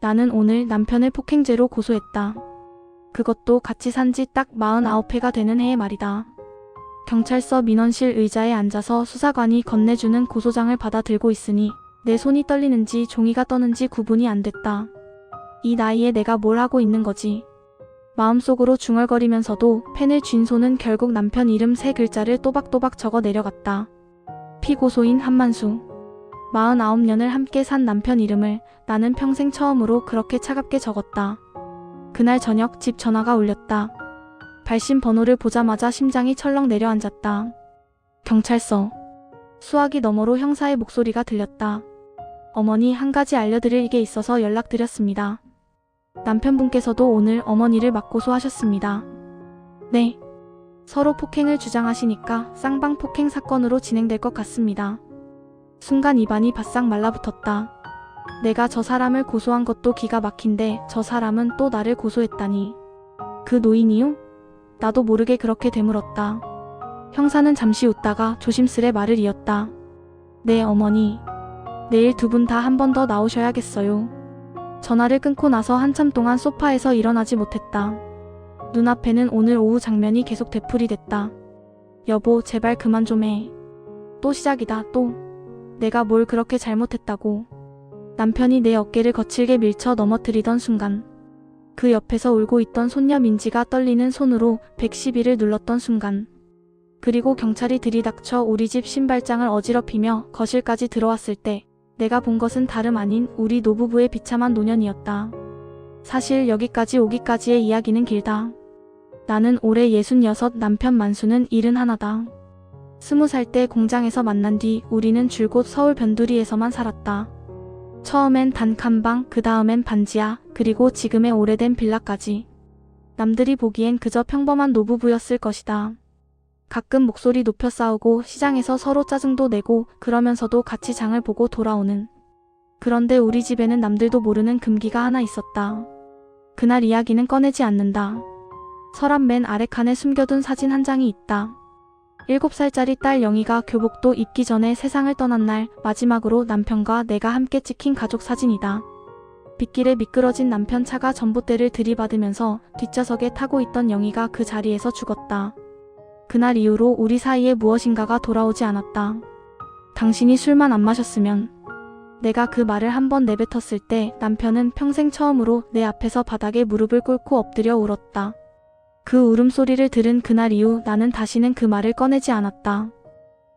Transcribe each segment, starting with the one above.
나는 오늘 남편을 폭행죄로 고소했다. 그것도 같이 산 지 딱 49회가 되는 해에 말이다. 경찰서 민원실 의자에 앉아서 수사관이 건네주는 고소장을 받아 들고 있으니 내 손이 떨리는지 종이가 떠는지 구분이 안 됐다. 이 나이에 내가 뭘 하고 있는 거지. 마음속으로 중얼거리면서도 펜을 쥔 손은 결국 남편 이름 3글자를 또박또박 적어 내려갔다. 피고소인 한만수. 49년을 함께 산 남편 이름을 나는 평생 처음으로 그렇게 차갑게 적었다. 그날 저녁 집 전화가 울렸다. 발신 번호를 보자마자 심장이 철렁 내려앉았다. 경찰서. 수화기 너머로 형사의 목소리가 들렸다. 어머니, 한 가지 알려드릴 게 있어서 연락드렸습니다. 남편분께서도 오늘 어머니를 맞고소하셨습니다. 네. 서로 폭행을 주장하시니까 쌍방 폭행 사건으로 진행될 것 같습니다. 순간 입안이 바싹 말라붙었다. 내가 저 사람을 고소한 것도 기가 막힌데 저 사람은 또 나를 고소했다니. 그 노인이요? 나도 모르게 그렇게 되물었다. 형사는 잠시 웃다가 조심스레 말을 이었다. 네, 어머니. 내일 두 분 다 한 번 더 나오셔야겠어요. 전화를 끊고 나서 한참 동안 소파에서 일어나지 못했다. 눈앞에는 오늘 오후 장면이 계속 되풀이됐다. 여보, 제발 그만 좀 해. 또 시작이다, 또. 내가 뭘 그렇게 잘못했다고. 남편이 내 어깨를 거칠게 밀쳐 넘어뜨리던 순간, 그 옆에서 울고 있던 손녀 민지가 떨리는 손으로 112를 눌렀던 순간, 그리고 경찰이 들이닥쳐 우리 집 신발장을 어지럽히며 거실까지 들어왔을 때 내가 본 것은 다름 아닌 우리 노부부의 비참한 노년이었다. 사실 여기까지 오기까지의 이야기는 길다. 나는 올해 66, 남편 만수는 71다. 20살 때 공장에서 만난 뒤 우리는 줄곧 서울 변두리에서만 살았다. 처음엔 단칸방, 그 다음엔 반지하, 그리고 지금의 오래된 빌라까지. 남들이 보기엔 그저 평범한 노부부였을 것이다. 가끔 목소리 높여 싸우고 시장에서 서로 짜증도 내고 그러면서도 같이 장을 보고 돌아오는. 그런데 우리 집에는 남들도 모르는 금기가 하나 있었다. 그날 이야기는 꺼내지 않는다. 서랍 맨 아래칸에 숨겨둔 사진 한 장이 있다. 7살짜리 딸 영희가 교복도 입기 전에 세상을 떠난 날 마지막으로 남편과 내가 함께 찍힌 가족 사진이다. 빗길에 미끄러진 남편 차가 전봇대를 들이받으면서 뒷좌석에 타고 있던 영희가 그 자리에서 죽었다. 그날 이후로 우리 사이에 무엇인가가 돌아오지 않았다. 당신이 술만 안 마셨으면. 내가 그 말을 한번 내뱉었을 때 남편은 평생 처음으로 내 앞에서 바닥에 무릎을 꿇고 엎드려 울었다. 그 울음소리를 들은 그날 이후 나는 다시는 그 말을 꺼내지 않았다.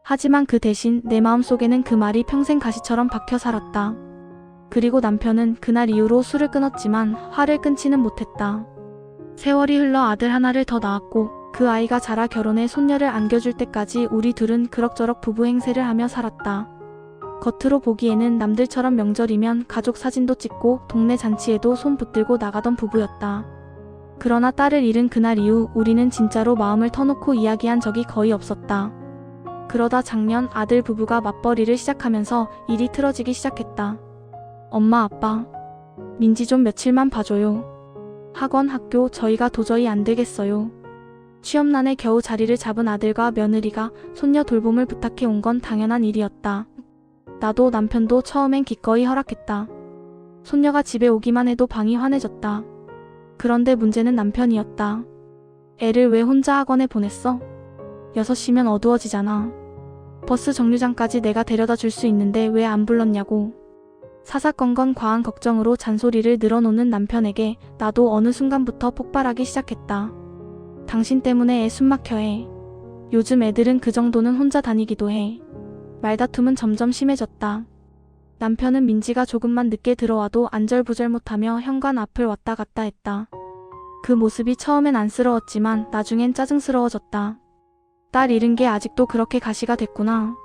하지만 그 대신 내 마음속에는 그 말이 평생 가시처럼 박혀 살았다. 그리고 남편은 그날 이후로 술을 끊었지만 화를 끊지는 못했다. 세월이 흘러 아들 하나를 더 낳았고 그 아이가 자라 결혼해 손녀를 안겨줄 때까지 우리 둘은 그럭저럭 부부 행세를 하며 살았다. 겉으로 보기에는 남들처럼 명절이면 가족 사진도 찍고 동네 잔치에도 손 붙들고 나가던 부부였다. 그러나 딸을 잃은 그날 이후 우리는 진짜로 마음을 터놓고 이야기한 적이 거의 없었다. 그러다 작년 아들 부부가 맞벌이를 시작하면서 일이 틀어지기 시작했다. 엄마, 아빠, 민지 좀 며칠만 봐줘요. 학원, 학교 저희가 도저히 안 되겠어요. 취업난에 겨우 자리를 잡은 아들과 며느리가 손녀 돌봄을 부탁해 온 건 당연한 일이었다. 나도 남편도 처음엔 기꺼이 허락했다. 손녀가 집에 오기만 해도 방이 환해졌다. 그런데 문제는 남편이었다. 애를 왜 혼자 학원에 보냈어? 6시면 어두워지잖아. 버스 정류장까지 내가 데려다 줄 수 있는데 왜 안 불렀냐고. 사사건건 과한 걱정으로 잔소리를 늘어놓는 남편에게 나도 어느 순간부터 폭발하기 시작했다. 당신 때문에 애 숨막혀 해. 요즘 애들은 그 정도는 혼자 다니기도 해. 말다툼은 점점 심해졌다. 남편은 민지가 조금만 늦게 들어와도 안절부절 못하며 현관 앞을 왔다 갔다 했다. 그 모습이 처음엔 안쓰러웠지만 나중엔 짜증스러워졌다. 딸 잃은 게 아직도 그렇게 가시가 됐구나.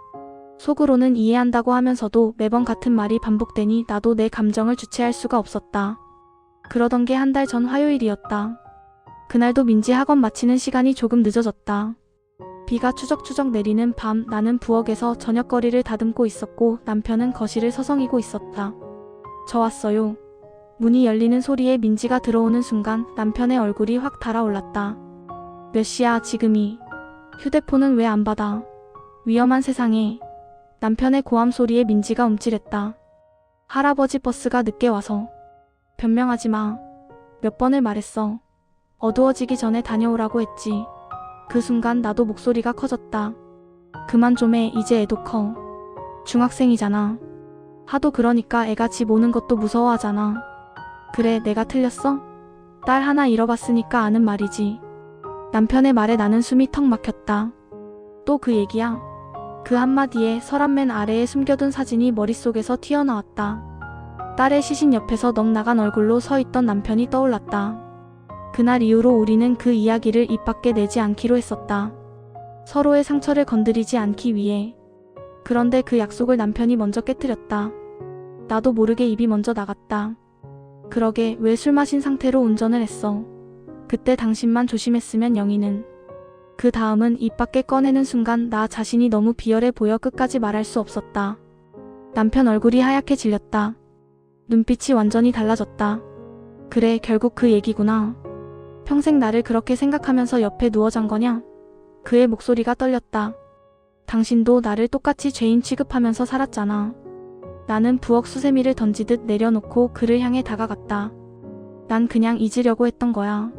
속으로는 이해한다고 하면서도 매번 같은 말이 반복되니 나도 내 감정을 주체할 수가 없었다. 그러던 게 한 달 전 화요일이었다. 그날도 민지 학원 마치는 시간이 조금 늦어졌다. 비가 추적추적 내리는 밤 나는 부엌에서 저녁거리를 다듬고 있었고 남편은 거실을 서성이고 있었다. 저 왔어요. 문이 열리는 소리에 민지가 들어오는 순간 남편의 얼굴이 확 달아올랐다. 몇 시야 지금이. 휴대폰은 왜 안 받아. 위험한 세상에. 남편의 고함 소리에 민지가 움찔했다. 할아버지 버스가 늦게 와서. 변명하지 마. 몇 번을 말했어. 어두워지기 전에 다녀오라고 했지. 그 순간 나도 목소리가 커졌다. 그만 좀 해. 이제 애도 커. 중학생이잖아. 하도 그러니까 애가 집 오는 것도 무서워하잖아. 그래, 내가 틀렸어? 딸 하나 잃어봤으니까 아는 말이지. 남편의 말에 나는 숨이 턱 막혔다. 또 그 얘기야. 그 한마디에 서랍맨 아래에 숨겨둔 사진이 머릿속에서 튀어나왔다. 딸의 시신 옆에서 넋 나간 얼굴로 서 있던 남편이 떠올랐다. 그날 이후로 우리는 그 이야기를 입 밖에 내지 않기로 했었다. 서로의 상처를 건드리지 않기 위해. 그런데 그 약속을 남편이 먼저 깨뜨렸다. 나도 모르게 입이 먼저 나갔다. 그러게 왜 술 마신 상태로 운전을 했어. 그때 당신만 조심했으면 영희는. 그 다음은 입 밖에 꺼내는 순간 나 자신이 너무 비열해 보여 끝까지 말할 수 없었다. 남편 얼굴이 하얗게 질렸다. 눈빛이 완전히 달라졌다. 그래, 결국 그 얘기구나. 평생 나를 그렇게 생각하면서 옆에 누워 잔 거냐? 그의 목소리가 떨렸다. 당신도 나를 똑같이 죄인 취급하면서 살았잖아. 나는 부엌 수세미를 던지듯 내려놓고 그를 향해 다가갔다. 난 그냥 잊으려고 했던 거야.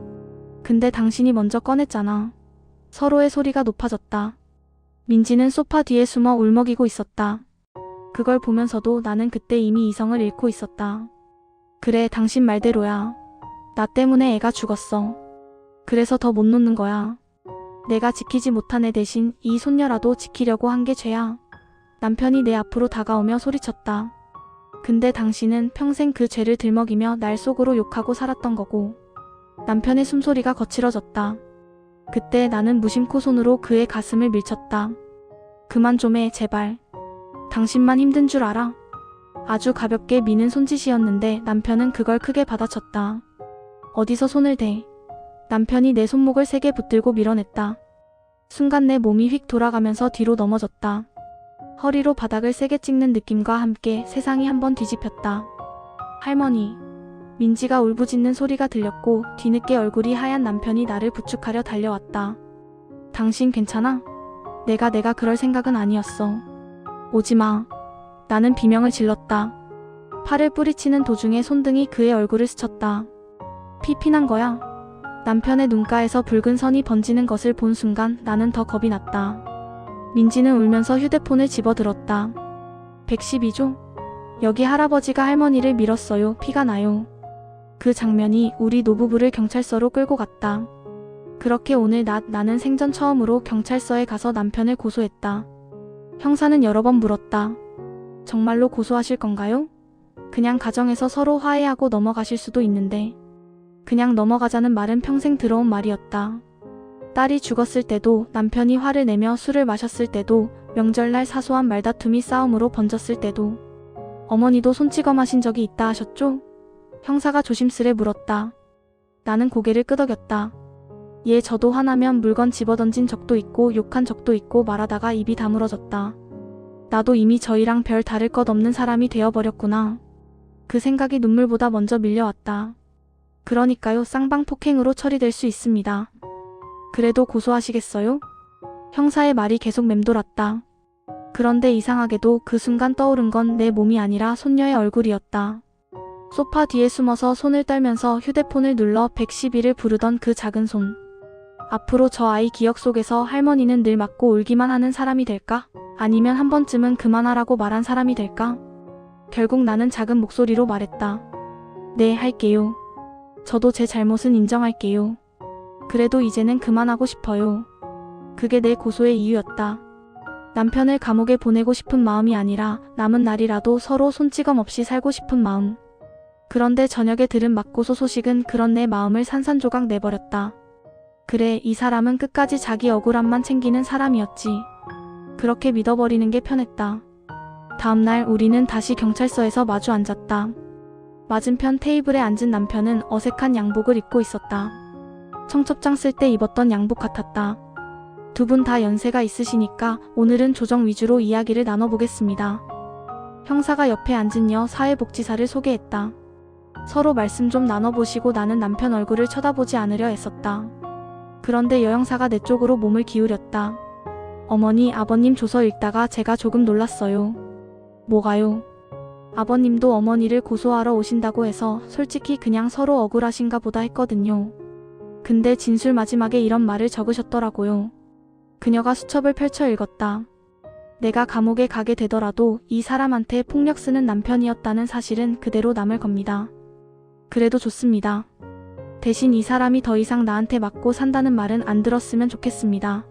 근데 당신이 먼저 꺼냈잖아. 서로의 소리가 높아졌다. 민지는 소파 뒤에 숨어 울먹이고 있었다. 그걸 보면서도 나는 그때 이미 이성을 잃고 있었다. 그래, 당신 말대로야. 나 때문에 애가 죽었어. 그래서 더 못 놓는 거야. 내가 지키지 못한 애 대신 이 손녀라도 지키려고 한 게 죄야. 남편이 내 앞으로 다가오며 소리쳤다. 근데 당신은 평생 그 죄를 들먹이며 날 속으로 욕하고 살았던 거고. 남편의 숨소리가 거칠어졌다. 그때 나는 무심코 손으로 그의 가슴을 밀쳤다. 그만 좀 해, 제발. 당신만 힘든 줄 알아? 아주 가볍게 미는 손짓이었는데 남편은 그걸 크게 받아쳤다. 어디서 손을 대? 남편이 내 손목을 세게 붙들고 밀어냈다. 순간 내 몸이 휙 돌아가면서 뒤로 넘어졌다. 허리로 바닥을 세게 찍는 느낌과 함께 세상이 한번 뒤집혔다. 할머니. 민지가 울부짖는 소리가 들렸고 뒤늦게 얼굴이 하얀 남편이 나를 부축하려 달려왔다. 당신 괜찮아? 내가 그럴 생각은 아니었어. 오지마. 나는 비명을 질렀다. 팔을 뿌리치는 도중에 손등이 그의 얼굴을 스쳤다. 피난 거야. 남편의 눈가에서 붉은 선이 번지는 것을 본 순간 나는 더 겁이 났다. 민지는 울면서 휴대폰을 집어들었다. 112조? 여기 할아버지가 할머니를 밀었어요. 피가 나요. 그 장면이 우리 노부부를 경찰서로 끌고 갔다. 그렇게 오늘 나는 생전 처음으로 경찰서에 가서 남편을 고소했다. 형사는 여러 번 물었다. 정말로 고소하실 건가요? 그냥 가정에서 서로 화해하고 넘어가실 수도 있는데. 그냥 넘어가자는 말은 평생 들어온 말이었다. 딸이 죽었을 때도, 남편이 화를 내며 술을 마셨을 때도, 명절날 사소한 말다툼이 싸움으로 번졌을 때도. 어머니도 손찌검하신 적이 있다 하셨죠? 형사가 조심스레 물었다. 나는 고개를 끄덕였다. 예, 저도 화나면 물건 집어던진 적도 있고 욕한 적도 있고 말하다가 입이 다물어졌다. 나도 이미 저희랑 별 다를 것 없는 사람이 되어버렸구나. 그 생각이 눈물보다 먼저 밀려왔다. 그러니까요, 쌍방폭행으로 처리될 수 있습니다. 그래도 고소하시겠어요? 형사의 말이 계속 맴돌았다. 그런데 이상하게도 그 순간 떠오른 건 내 몸이 아니라 손녀의 얼굴이었다. 소파 뒤에 숨어서 손을 떨면서 휴대폰을 눌러 112를 부르던 그 작은 손. 앞으로 저 아이 기억 속에서 할머니는 늘 맞고 울기만 하는 사람이 될까? 아니면 한 번쯤은 그만하라고 말한 사람이 될까? 결국 나는 작은 목소리로 말했다. 네, 할게요. 저도 제 잘못은 인정할게요. 그래도 이제는 그만하고 싶어요. 그게 내 고소의 이유였다. 남편을 감옥에 보내고 싶은 마음이 아니라 남은 날이라도 서로 손찌검 없이 살고 싶은 마음. 그런데 저녁에 들은 맞고소 소식은 그런 내 마음을 산산조각 내버렸다. 그래, 이 사람은 끝까지 자기 억울함만 챙기는 사람이었지. 그렇게 믿어버리는 게 편했다. 다음날 우리는 다시 경찰서에서 마주 앉았다. 맞은편 테이블에 앉은 남편은 어색한 양복을 입고 있었다. 청첩장 쓸 때 입었던 양복 같았다. 두 분 다 연세가 있으시니까 오늘은 조정 위주로 이야기를 나눠보겠습니다. 형사가 옆에 앉은 사회복지사를 소개했다. 서로 말씀 좀 나눠보시고. 나는 남편 얼굴을 쳐다보지 않으려 애썼다. 그런데 여형사가 내 쪽으로 몸을 기울였다. 어머니, 아버님 조서 읽다가 제가 조금 놀랐어요. 뭐가요? 아버님도 어머니를 고소하러 오신다고 해서 솔직히 그냥 서로 억울하신가 보다 했거든요. 근데 진술 마지막에 이런 말을 적으셨더라고요. 그녀가 수첩을 펼쳐 읽었다. 내가 감옥에 가게 되더라도 이 사람한테 폭력 쓰는 남편이었다는 사실은 그대로 남을 겁니다. 그래도 좋습니다. 대신 이 사람이 더 이상 나한테 맞고 산다는 말은 안 들었으면 좋겠습니다.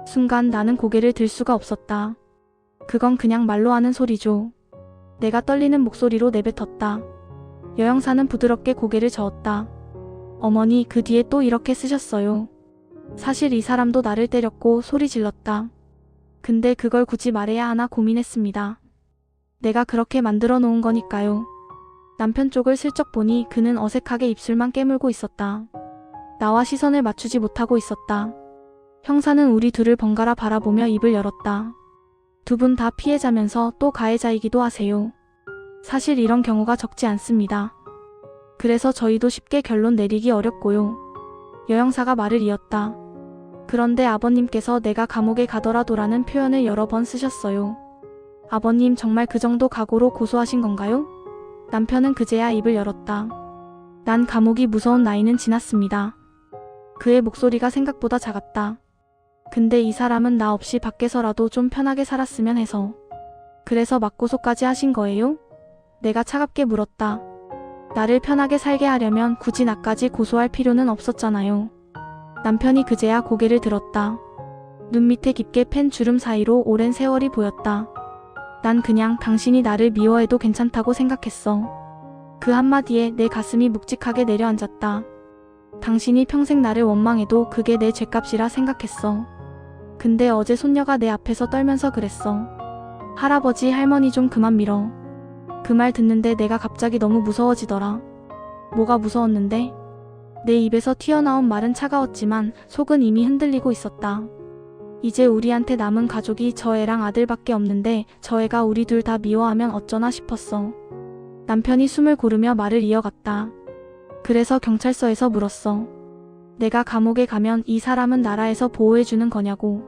순간 나는 고개를 들 수가 없었다. 그건 그냥 말로 하는 소리죠. 내가 떨리는 목소리로 내뱉었다. 여영사는 부드럽게 고개를 저었다. 어머니, 그 뒤에 또 이렇게 쓰셨어요. 사실 이 사람도 나를 때렸고 소리 질렀다. 근데 그걸 굳이 말해야 하나 고민했습니다. 내가 그렇게 만들어 놓은 거니까요. 남편 쪽을 슬쩍 보니 그는 어색하게 입술만 깨물고 있었다. 나와 시선을 맞추지 못하고 있었다. 형사는 우리 둘을 번갈아 바라보며 입을 열었다. 두 분 다 피해자면서 또 가해자이기도 하세요. 사실 이런 경우가 적지 않습니다. 그래서 저희도 쉽게 결론 내리기 어렵고요. 여영사가 말을 이었다. 그런데 아버님께서 내가 감옥에 가더라도라는 표현을 여러 번 쓰셨어요. 아버님 정말 그 정도 각오로 고소하신 건가요? 남편은 그제야 입을 열었다. 난 감옥이 무서운 나이는 지났습니다. 그의 목소리가 생각보다 작았다. 근데 이 사람은 나 없이 밖에서라도 좀 편하게 살았으면 해서. 그래서 맞고소까지 하신 거예요? 내가 차갑게 물었다. 나를 편하게 살게 하려면 굳이 나까지 고소할 필요는 없었잖아요. 남편이 그제야 고개를 들었다. 눈 밑에 깊게 팬 주름 사이로 오랜 세월이 보였다. 난 그냥 당신이 나를 미워해도 괜찮다고 생각했어. 그 한마디에 내 가슴이 묵직하게 내려앉았다. 당신이 평생 나를 원망해도 그게 내 죗값이라 생각했어. 근데 어제 손녀가 내 앞에서 떨면서 그랬어. 할아버지, 할머니 좀 그만 밀어. 그 말 듣는데 내가 갑자기 너무 무서워지더라. 뭐가 무서웠는데? 내 입에서 튀어나온 말은 차가웠지만 속은 이미 흔들리고 있었다. 이제 우리한테 남은 가족이 저 애랑 아들밖에 없는데 저 애가 우리 둘 다 미워하면 어쩌나 싶었어. 남편이 숨을 고르며 말을 이어갔다. 그래서 경찰서에서 물었어. 내가 감옥에 가면 이 사람은 나라에서 보호해주는 거냐고.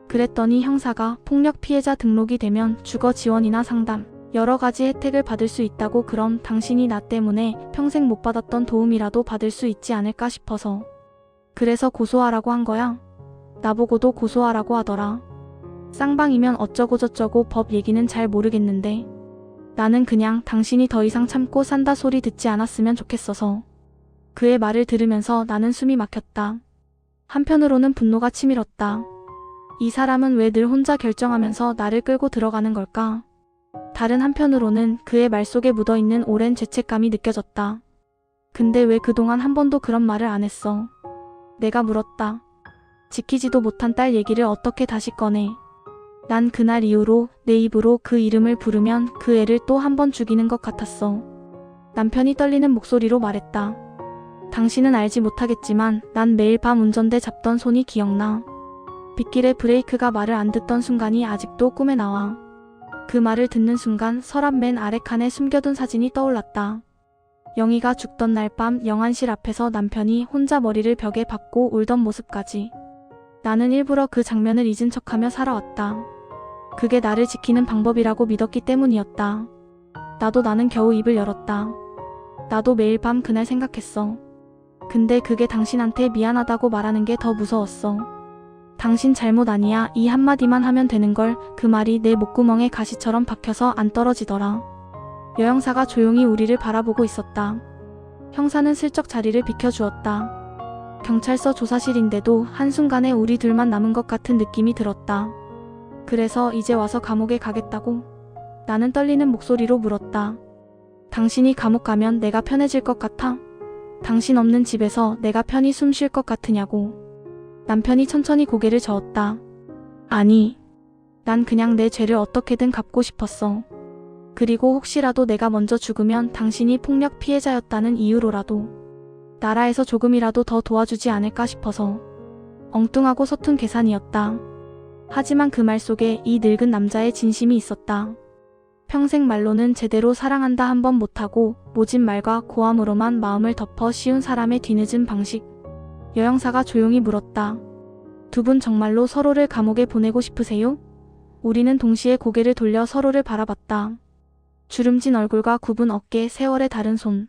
그랬더니 형사가 폭력 피해자 등록이 되면 주거 지원이나 상담, 여러 가지 혜택을 받을 수 있다고. 그럼 당신이 나 때문에 평생 못 받았던 도움이라도 받을 수 있지 않을까 싶어서. 그래서 고소하라고 한 거야. 나보고도 고소하라고 하더라. 쌍방이면 어쩌고저쩌고 법 얘기는 잘 모르겠는데 나는 그냥 당신이 더 이상 참고 산다 소리 듣지 않았으면 좋겠어서. 그의 말을 들으면서 나는 숨이 막혔다. 한편으로는 분노가 치밀었다. 이 사람은 왜 늘 혼자 결정하면서 나를 끌고 들어가는 걸까? 다른 한편으로는 그의 말 속에 묻어있는 오랜 죄책감이 느껴졌다. 근데 왜 그동안 한 번도 그런 말을 안 했어? 내가 물었다. 지키지도 못한 딸 얘기를 어떻게 다시 꺼내? 난 그날 이후로 내 입으로 그 이름을 부르면 그 애를 또 한 번 죽이는 것 같았어. 남편이 떨리는 목소리로 말했다. 당신은 알지 못하겠지만 난 매일 밤 운전대 잡던 손이 기억나. 빗길에 브레이크가 말을 안 듣던 순간이 아직도 꿈에 나와. 그 말을 듣는 순간 서랍 맨 아래 칸에 숨겨둔 사진이 떠올랐다. 영희가 죽던 날 밤 영안실 앞에서 남편이 혼자 머리를 벽에 박고 울던 모습까지. 나는 일부러 그 장면을 잊은 척하며 살아왔다. 그게 나를 지키는 방법이라고 믿었기 때문이었다. 나는 겨우 입을 열었다. 나도 매일 밤 그날 생각했어. 근데 그게 당신한테 미안하다고 말하는 게 더 무서웠어. 당신 잘못 아니야 이 한마디만 하면 되는 걸. 그 말이 내 목구멍에 가시처럼 박혀서 안 떨어지더라. 여영사가 조용히 우리를 바라보고 있었다. 형사는 슬쩍 자리를 비켜주었다. 경찰서 조사실인데도 한순간에 우리 둘만 남은 것 같은 느낌이 들었다. 그래서 이제 와서 감옥에 가겠다고? 나는 떨리는 목소리로 물었다. 당신이 감옥 가면 내가 편해질 것 같아? 당신 없는 집에서 내가 편히 숨 쉴 것 같으냐고. 남편이 천천히 고개를 저었다. 아니, 난 그냥 내 죄를 어떻게든 갚고 싶었어. 그리고 혹시라도 내가 먼저 죽으면 당신이 폭력 피해자였다는 이유로라도 나라에서 조금이라도 더 도와주지 않을까 싶어서. 엉뚱하고 서툰 계산이었다. 하지만 그 말 속에 이 늙은 남자의 진심이 있었다. 평생 말로는 제대로 사랑한다 한 번 못하고 모진 말과 고함으로만 마음을 덮어 씌운 사람의 뒤늦은 방식. 여영사가 조용히 물었다. 두 분 정말로 서로를 감옥에 보내고 싶으세요? 우리는 동시에 고개를 돌려 서로를 바라봤다. 주름진 얼굴과 굽은 어깨, 세월의 다른 손.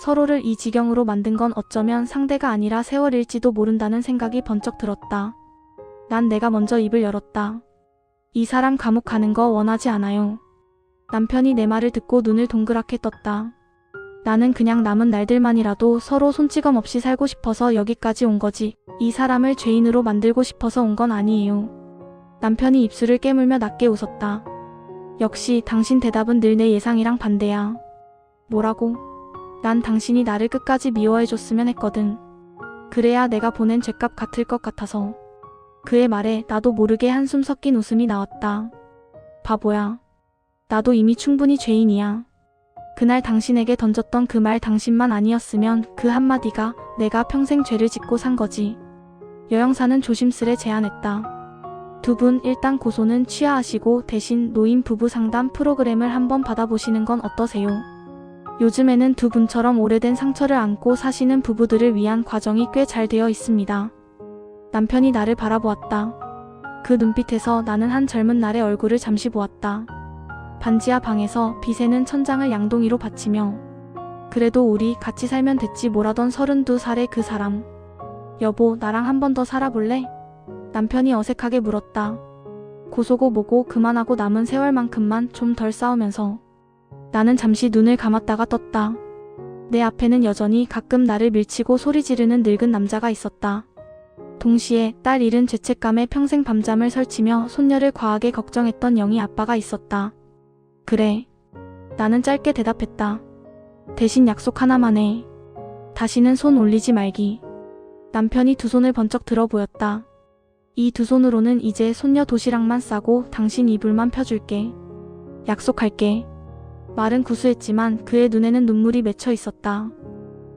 서로를 이 지경으로 만든 건 어쩌면 상대가 아니라 세월일지도 모른다는 생각이 번쩍 들었다. 난 내가 먼저 입을 열었다. 이 사람 감옥 가는 거 원하지 않아요. 남편이 내 말을 듣고 눈을 동그랗게 떴다. 나는 그냥 남은 날들만이라도 서로 손찌검 없이 살고 싶어서 여기까지 온 거지. 이 사람을 죄인으로 만들고 싶어서 온 건 아니에요. 남편이 입술을 깨물며 낮게 웃었다. 역시 당신 대답은 늘 내 예상이랑 반대야. 뭐라고? 난 당신이 나를 끝까지 미워해줬으면 했거든. 그래야 내가 보낸 죗값 같을 것 같아서. 그의 말에 나도 모르게 한숨 섞인 웃음이 나왔다. 바보야. 나도 이미 충분히 죄인이야. 그날 당신에게 던졌던 그 말 당신만 아니었으면 그 한마디가 내가 평생 죄를 짓고 산 거지. 여영사는 조심스레 제안했다. 두 분 일단 고소는 취하하시고 대신 노인 부부 상담 프로그램을 한번 받아보시는 건 어떠세요? 요즘에는 두 분처럼 오래된 상처를 안고 사시는 부부들을 위한 과정이 꽤 잘 되어 있습니다. 남편이 나를 바라보았다. 그 눈빛에서 나는 한 젊은 날의 얼굴을 잠시 보았다. 반지하 방에서 빛에는 천장을 양동이로 받치며 그래도 우리 같이 살면 됐지 뭐라던 32살의 그 사람. 여보, 나랑 한 번 더 살아볼래? 남편이 어색하게 물었다. 고소고 뭐고 그만하고 남은 세월만큼만 좀 덜 싸우면서. 나는 잠시 눈을 감았다가 떴다. 내 앞에는 여전히 가끔 나를 밀치고 소리 지르는 늙은 남자가 있었다. 동시에 딸 잃은 죄책감에 평생 밤잠을 설치며 손녀를 과하게 걱정했던 영희 아빠가 있었다. 그래. 나는 짧게 대답했다. 대신 약속 하나만 해. 다시는 손 올리지 말기. 남편이 두 손을 번쩍 들어 보였다. 이 두 손으로는 이제 손녀 도시락만 싸고 당신 이불만 펴줄게. 약속할게. 말은 구수했지만 그의 눈에는 눈물이 맺혀 있었다.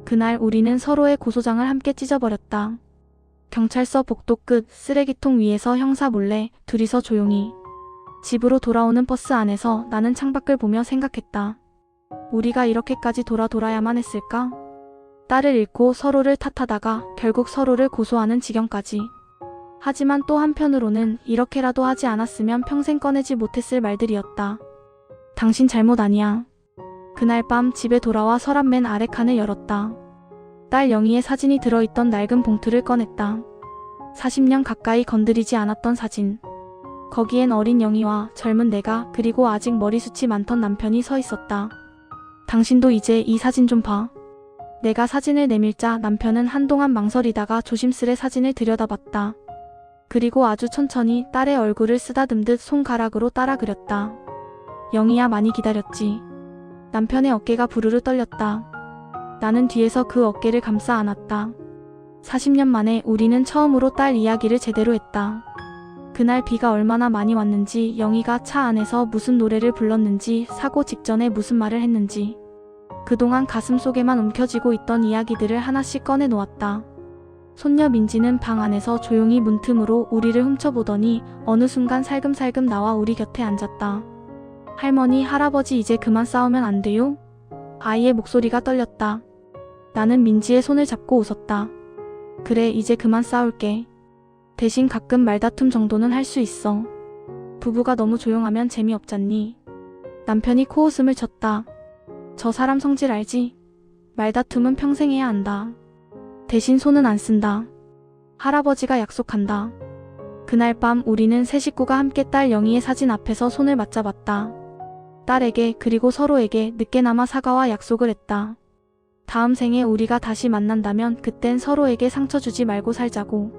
그날 우리는 서로의 고소장을 함께 찢어버렸다. 경찰서 복도 끝 쓰레기통 위에서 형사 몰래 둘이서 조용히. 집으로 돌아오는 버스 안에서 나는 창밖을 보며 생각했다. 우리가 이렇게까지 돌아야만 했을까? 딸을 잃고 서로를 탓하다가 결국 서로를 고소하는 지경까지. 하지만 또 한편으로는 이렇게라도 하지 않았으면 평생 꺼내지 못했을 말들이었다. 당신 잘못 아니야. 그날 밤 집에 돌아와 서랍 맨 아래 칸을 열었다. 딸 영희의 사진이 들어있던 낡은 봉투를 꺼냈다. 40년 가까이 건드리지 않았던 사진. 거기엔 어린 영희와 젊은 내가 그리고 아직 머리숱이 많던 남편이 서 있었다. 당신도 이제 이 사진 좀 봐. 내가 사진을 내밀자 남편은 한동안 망설이다가 조심스레 사진을 들여다봤다. 그리고 아주 천천히 딸의 얼굴을 쓰다듬듯 손가락으로 따라 그렸다. 영희야, 많이 기다렸지. 남편의 어깨가 부르르 떨렸다. 나는 뒤에서 그 어깨를 감싸 안았다. 40년 만에 우리는 처음으로 딸 이야기를 제대로 했다. 그날 비가 얼마나 많이 왔는지, 영희가 차 안에서 무슨 노래를 불렀는지, 사고 직전에 무슨 말을 했는지. 그동안 가슴 속에만 움켜쥐고 있던 이야기들을 하나씩 꺼내 놓았다. 손녀 민지는 방 안에서 조용히 문틈으로 우리를 훔쳐보더니 어느 순간 살금살금 나와 우리 곁에 앉았다. 할머니, 할아버지 이제 그만 싸우면 안 돼요? 아이의 목소리가 떨렸다. 나는 민지의 손을 잡고 웃었다. 그래, 이제 그만 싸울게. 대신 가끔 말다툼 정도는 할 수 있어. 부부가 너무 조용하면 재미없잖니. 남편이 코웃음을 쳤다. 저 사람 성질 알지? 말다툼은 평생 해야 한다. 대신 손은 안 쓴다. 할아버지가 약속한다. 그날 밤 우리는 세 식구가 함께 딸 영희의 사진 앞에서 손을 맞잡았다. 딸에게 그리고 서로에게 늦게나마 사과와 약속을 했다. 다음 생에 우리가 다시 만난다면 그땐 서로에게 상처 주지 말고 살자고.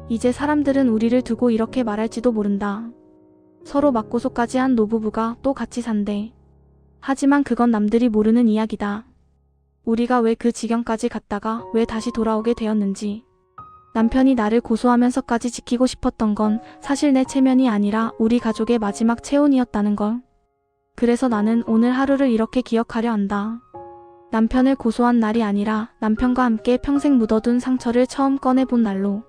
이제 사람들은 우리를 두고 이렇게 말할지도 모른다. 서로 맞고소까지 한 노부부가 또 같이 산대. 하지만 그건 남들이 모르는 이야기다. 우리가 왜 그 지경까지 갔다가 왜 다시 돌아오게 되었는지. 남편이 나를 고소하면서까지 지키고 싶었던 건 사실 내 체면이 아니라 우리 가족의 마지막 체온이었다는 걸. 그래서 나는 오늘 하루를 이렇게 기억하려 한다. 남편을 고소한 날이 아니라 남편과 함께 평생 묻어둔 상처를 처음 꺼내본 날로.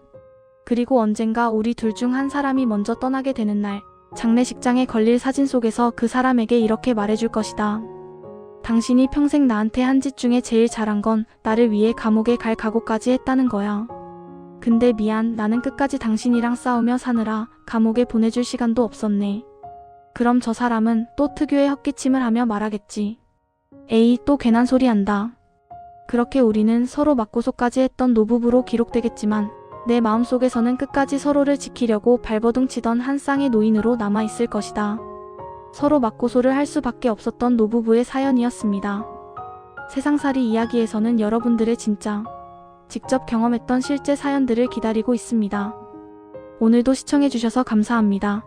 그리고 언젠가 우리 둘 중 한 사람이 먼저 떠나게 되는 날, 장례식장에 걸릴 사진 속에서 그 사람에게 이렇게 말해줄 것이다. 당신이 평생 나한테 한 짓 중에 제일 잘한 건 나를 위해 감옥에 갈 각오까지 했다는 거야. 근데 미안, 나는 끝까지 당신이랑 싸우며 사느라 감옥에 보내줄 시간도 없었네. 그럼 저 사람은 또 특유의 헛기침을 하며 말하겠지. 에이, 또 괜한 소리 한다. 그렇게 우리는 서로 맞고소까지 했던 노부부로 기록되겠지만 내 마음속에서는 끝까지 서로를 지키려고 발버둥 치던 한 쌍의 노인으로 남아있을 것이다. 서로 맞고소를 할 수밖에 없었던 노부부의 사연이었습니다. 세상살이 이야기에서는 여러분들의 진짜, 직접 경험했던 실제 사연들을 기다리고 있습니다. 오늘도 시청해주셔서 감사합니다.